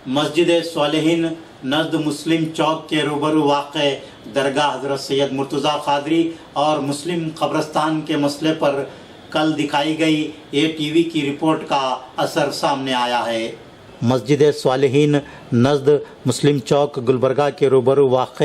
مسجد صالحین نزد مسلم چوک کے روبرو واقع درگاہ حضرت سید مرتضیٰ قادری اور مسلم قبرستان کے مسئلے پر کل دکھائی گئی ATV کی رپورٹ کا اثر سامنے آیا ہے۔ مسجد صالحین نزد مسلم چوک گلبرگہ کے روبرو واقع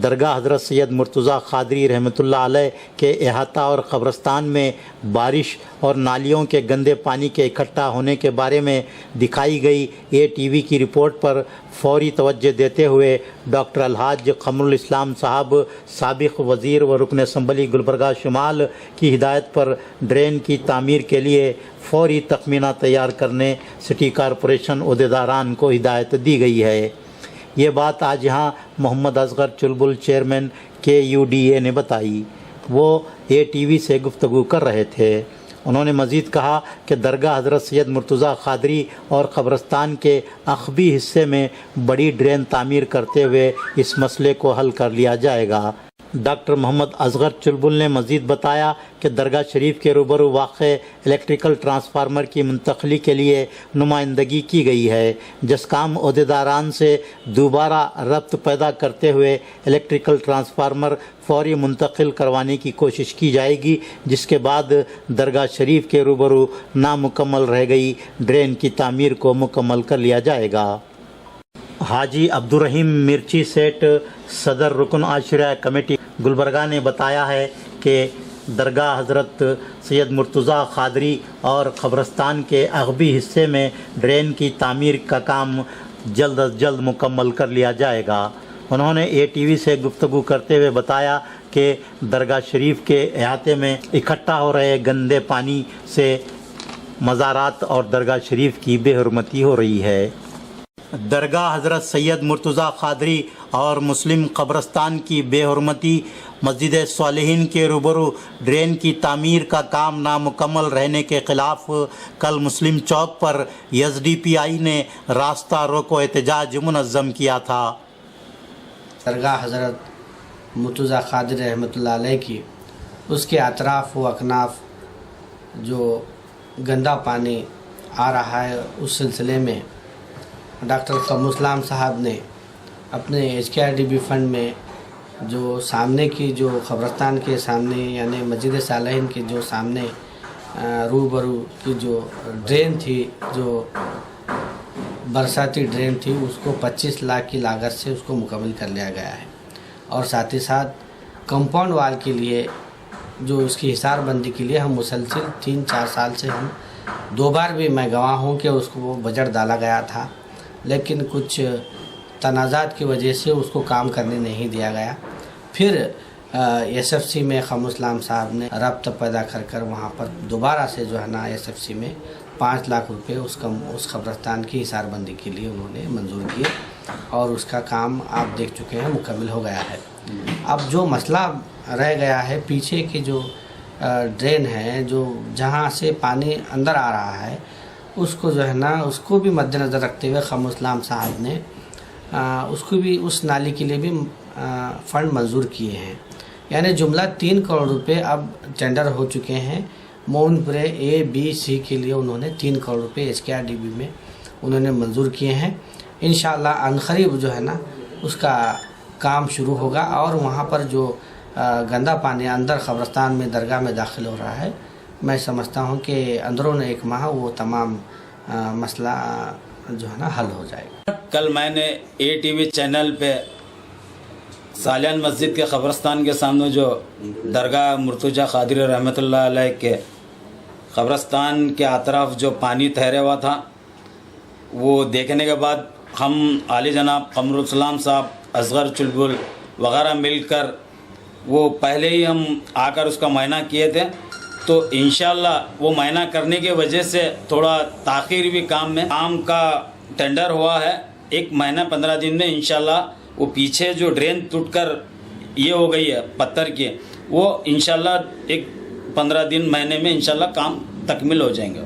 درگاہ حضرت سید مرتضیٰ قادری رحمۃ اللہ علیہ کے احاطہ اور قبرستان میں بارش اور نالیوں کے گندے پانی کے اکٹھا ہونے کے بارے میں دکھائی گئی ATV کی رپورٹ پر فوری توجہ دیتے ہوئے ڈاکٹر الحاج قمر الاسلام صاحب سابق وزیر و رکن اسمبلی گلبرگہ شمال کی ہدایت پر ڈرین کی تعمیر کے لیے فوری تخمینہ تیار کرنے سٹی کارپوریشن عہدیداران کو ہدایت دی گئی ہے۔ یہ بات آج یہاں محمد اصغر چلبل چیئرمین KUDA نے بتائی۔ وہ ATV سے گفتگو کر رہے تھے۔ انہوں نے مزید کہا کہ درگاہ حضرت سید مرتضیٰ قادری اور قبرستان کے عقبی حصے میں بڑی ڈرین تعمیر کرتے ہوئے اس مسئلے کو حل کر لیا جائے گا۔ ڈاکٹر محمد اصغر چلبل نے مزید بتایا کہ درگاہ شریف کے روبرو واقع الیکٹریکل ٹرانسفارمر کی منتقلی کے لیے نمائندگی کی گئی ہے۔ جسکام عہدیداران سے دوبارہ ربط پیدا کرتے ہوئے الیکٹریکل ٹرانسفارمر فوری منتقل کروانے کی کوشش کی جائے گی، جس کے بعد درگاہ شریف کے روبرو نامکمل رہ گئی ڈرین کی تعمیر کو مکمل کر لیا جائے گا۔ حاجی عبدالرحیم مرچی سیٹ صدر رکن عاشرہ کمیٹی گلبرگہ نے بتایا ہے کہ درگاہ حضرت سید مرتضیٰ قادری اور قبرستان کے عقبی حصے میں ڈرین کی تعمیر کا کام جلد از جلد مکمل کر لیا جائے گا۔ انہوں نے ATV سے گفتگو کرتے ہوئے بتایا کہ درگاہ شریف کے احاطے میں اکٹھا ہو رہے گندے پانی سے مزارات اور درگاہ شریف کی بے حرمتی ہو رہی ہے۔ درگاہ حضرت سید مرتضیٰ قادری اور مسلم قبرستان کی بے حرمتی، مسجد صالحین کے روبرو ڈرین کی تعمیر کا کام نامکمل رہنے کے خلاف کل مسلم چوک پر SDPI نے راستہ روکو احتجاج منظم کیا تھا۔ درگاہ حضرت مرتضیٰ قادری رحمۃ اللہ علیہ کی اس کے اطراف و اکناف جو گندا پانی آ رہا ہے، اس سلسلے میں ڈاکٹر قمر اسلام صاحب نے اپنے HKRDB فنڈ میں جو سامنے کی جو قبرستان کے سامنے یعنی مسجد صالحین کے جو سامنے روبرو کی جو ڈرین تھی، جو برساتی ڈرین تھی، اس کو 25 لاکھ کی لاگت سے اس کو مکمل کر لیا گیا ہے، اور ساتھ ہی ساتھ کمپاؤنڈ وال کے لیے جو اس کی حصار بندی کے لیے ہم مسلسل 3-4 سال سے ہم 2 بار بھی میں گواہ ہوں کہ اس کو بجٹ ڈالا گیا تھا، لیکن کچھ تنازعات کی وجہ سے اس کو کام کرنے نہیں دیا گیا۔ پھر SFC میں قمر اسلام صاحب نے ربط پیدا کر وہاں پر دوبارہ سے جو ہے نا SFC میں 5 لاکھ روپے اس قبرستان کی حصار بندی کے لیے انہوں نے منظور کیے، اور اس کا کام آپ دیکھ چکے ہیں مکمل ہو گیا ہے۔ اب جو مسئلہ رہ گیا ہے، پیچھے کی جو ڈرین ہے جو جہاں سے پانی اندر آ رہا ہے، اس کو جو ہے نا اس کو بھی مد نظر رکھتے ہوئے قمر اسلام صاحب نے اس کو بھی اس نالی کے لیے بھی فنڈ منظور کیے ہیں، یعنی جملہ 3 کروڑ روپے اب ٹینڈر ہو چکے ہیں۔ مومن پورے A-B-C کے لیے انہوں نے 3 کروڑ روپے HKRDB میں انہوں نے منظور کیے ہیں۔ انشاءاللہ عنقریب جو ہے نا اس کا کام شروع ہوگا، اور وہاں پر جو گندا پانی اندر قبرستان میں درگاہ میں داخل ہو رہا ہے، میں سمجھتا ہوں کہ اندرون 1 ماہ وہ تمام مسئلہ جو ہے نا حل ہو جائے گا۔ کل میں نے ATV چینل پہ صالحین مسجد کے قبرستان کے سامنے جو درگاہ مرتضیٰ قادری رحمۃ اللہ علیہ کے قبرستان کے اطراف جو پانی ٹھہرا ہوا تھا، وہ دیکھنے کے بعد ہم عالی جناب قمر الاسلام صاحب، اصغر چلبل وغیرہ مل کر وہ پہلے ہی ہم آ کر اس کا معائنہ کیے تھے، تو انشاءاللہ وہ معائنہ کرنے کی وجہ سے تھوڑا تاخیر بھی کام کا ٹینڈر ہوا ہے۔ 1 مہینہ 15 دن میں انشاءاللہ وہ پیچھے جو ڈرین ٹوٹ کر یہ ہو گئی ہے پتھر کی، وہ انشاءاللہ 15 دن مہینے میں انشاءاللہ کام تکمیل ہو جائیں گے۔